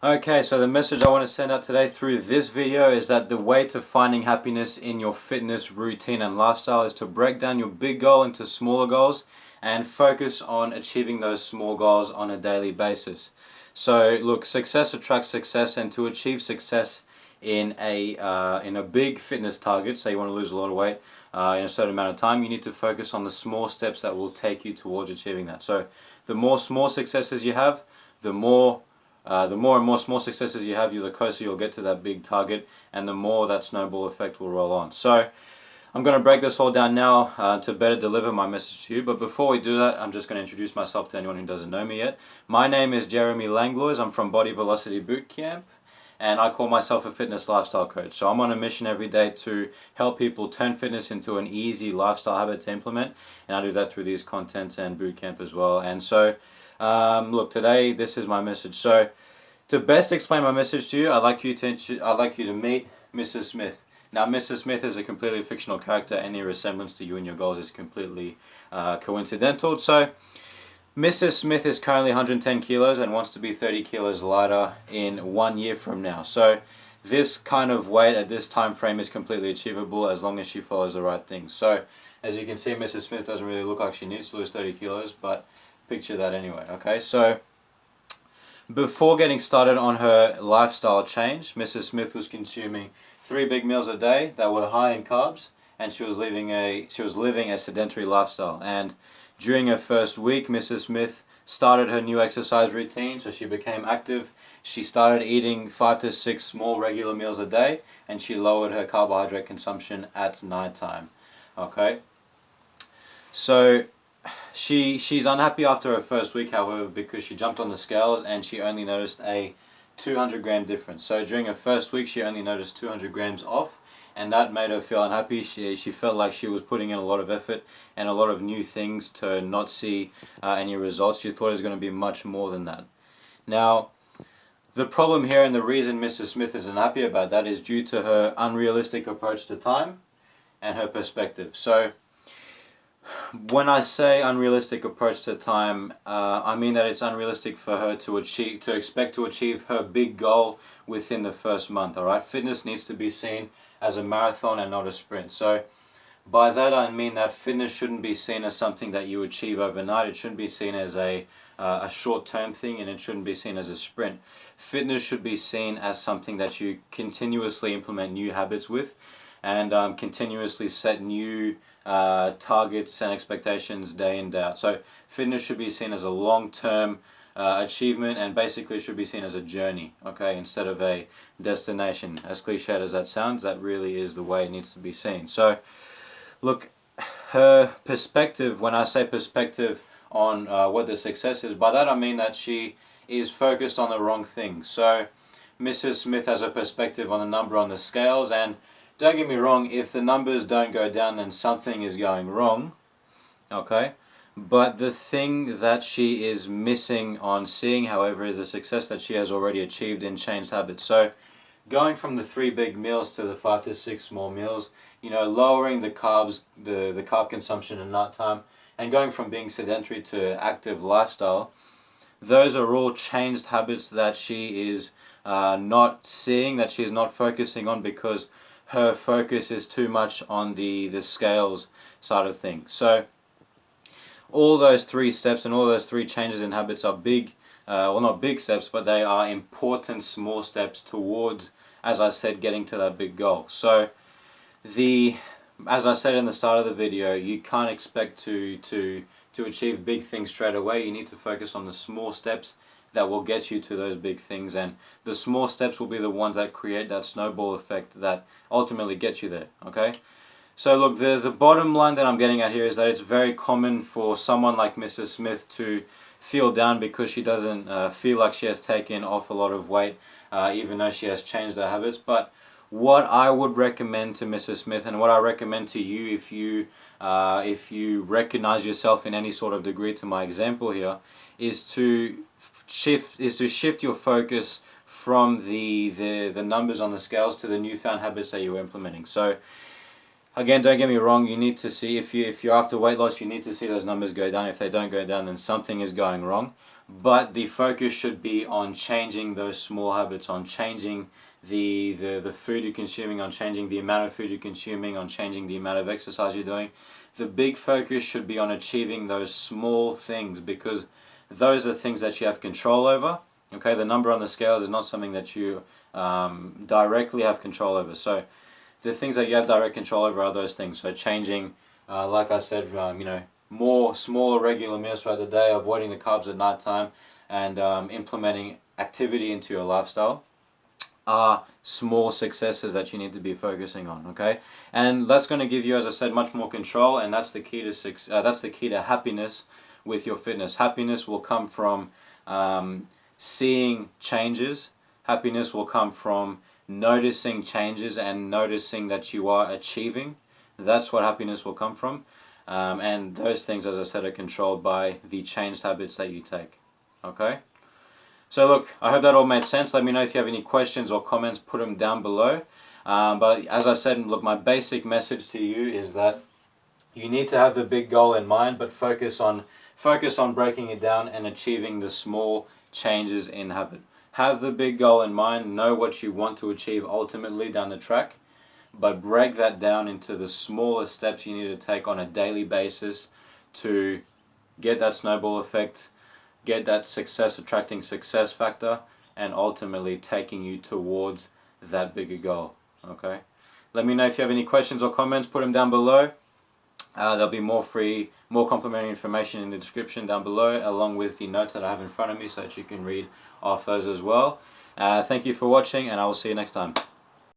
Okay, so the message I want to send out today through this video is that the way to finding happiness in your fitness routine and lifestyle is to break down your big goal into smaller goals and focus on achieving those small goals on a daily basis. So look, success attracts success, and to achieve success in a big fitness target, say you want to lose a lot of weight in a certain amount of time, you need to focus on the small steps that will take you towards achieving that. So the more small successes you have, the more and more small successes you have, the closer you'll get to that big target, and the more that snowball effect will roll on. So I'm going to break this all down now to better deliver my message to you. But before we do that, I'm just going to introduce myself to anyone who doesn't know me yet. My name is Jeremy Langlois. I'm from Body Velocity Bootcamp, and I call myself a fitness lifestyle coach. So I'm on a mission every day to help people turn fitness into an easy lifestyle habit to implement, and I do that through these contents and bootcamp as well. And so look, today this is my message. So to best explain my message to you, I'd like you to meet Mrs. Smith. Now, Mrs. Smith is a completely fictional character. Any resemblance to you and your goals is completely coincidental. So Mrs. Smith is currently 110 kilos and wants to be 30 kilos lighter in 1 year from now. So this kind of weight at this time frame is completely achievable as long as she follows the right things. So as you can see, Mrs. Smith doesn't really look like she needs to lose 30 kilos, but picture that anyway. Okay, so before getting started on her lifestyle change, Mrs. Smith was consuming 3 big meals a day that were high in carbs, and she was living a sedentary lifestyle. And during her first week, Mrs. Smith started her new exercise routine, so she became active. She started eating 5 to 6 small regular meals a day, and she lowered her carbohydrate consumption at nighttime. Okay, so she's unhappy after her first week, however, because she jumped on the scales and she only noticed a 200-gram difference. So during her first week, she only noticed 200 grams off, and that made her feel unhappy. She felt like she was putting in a lot of effort and a lot of new things to not see any results. She thought it was going to be much more than that. Now, the problem here, and the reason Mrs. Smith is unhappy about that, is due to her unrealistic approach to time and her perspective. So when I say unrealistic approach to time, I mean that it's unrealistic for her to expect to achieve her big goal within the first month. All right, fitness needs to be seen as a marathon and not a sprint. So by that I mean that fitness shouldn't be seen as something that you achieve overnight. It shouldn't be seen as a short-term thing, and it shouldn't be seen as a sprint. Fitness should be seen as something that you continuously implement new habits with, and continuously set new targets and expectations day in day out. So fitness should be seen as a long-term achievement, and basically should be seen as a journey, okay, instead of a destination. As cliched as that sounds, that really is the way it needs to be seen. So look, her perspective, when I say perspective on what the success is, by that I mean that she is focused on the wrong thing. So Mrs. Smith has a perspective on the number on the scales, and don't get me wrong, if the numbers don't go down, then something is going wrong, okay? But the thing that she is missing on seeing, however, is the success that she has already achieved in changed habits. So going from the 3 big meals to the 5 to 6 small meals, lowering the carbs, the carb consumption at night time, and going from being sedentary to active lifestyle, those are all changed habits that she is not seeing, that she is not focusing on, because her focus is too much on the scales side of things. So all those 3 steps and all those 3 changes in habits are big, well, not big steps, but they are important small steps towards, as I said, getting to that big goal. So as I said in the start of the video, you can't expect to achieve big things straight away. You need to focus on the small steps that will get you to those big things, and the small steps will be the ones that create that snowball effect that ultimately get you there, okay? So look, the bottom line that I'm getting at here is that it's very common for someone like Mrs. Smith to feel down because she doesn't feel like she has taken off a lot of weight, even though she has changed her habits. But what I would recommend to Mrs. Smith, and what I recommend to you if you recognize yourself in any sort of degree to my example here, is to shift your focus from the numbers on the scales to the newfound habits that you're implementing. So again, don't get me wrong, you need to see, if you're after weight loss, you need to see those numbers go down. If they don't go down, then something is going wrong. but the focus should be on changing those small habits, on changing the food you're consuming, on changing the amount of food you're consuming, on changing the amount of exercise you're doing. The big focus should be on achieving those small things, because those are things that you have control over. Okay, the number on the scales is not something that you directly have control over. So the things that you have direct control over are those things. So changing, like I said, more smaller regular meals throughout the day, avoiding the carbs at night time, and implementing activity into your lifestyle are small successes that you need to be focusing on. Okay, and that's going to give you, as I said, much more control, and that's the key to that's the key to happiness with your fitness. Happiness will come from seeing changes. Happiness will come from noticing changes and noticing that you are achieving. That's what happiness will come from. And those things, as I said, are controlled by the changed habits that you take. Okay? So look, I hope that all made sense. Let me know if you have any questions or comments, put them down below. But as I said, look, my basic message to you is that you need to have the big goal in mind, but focus on breaking it down and achieving the small changes in habit. Have the big goal in mind, know what you want to achieve ultimately down the track, but break that down into the smaller steps you need to take on a daily basis to get that snowball effect, get that success attracting success factor, and ultimately taking you towards that bigger goal. Okay? Let me know if you have any questions or comments, put them down below. There'll be more complimentary information in the description down below, along with the notes that I have in front of me so that you can read off those as well. Thank you for watching, and I will see you next time.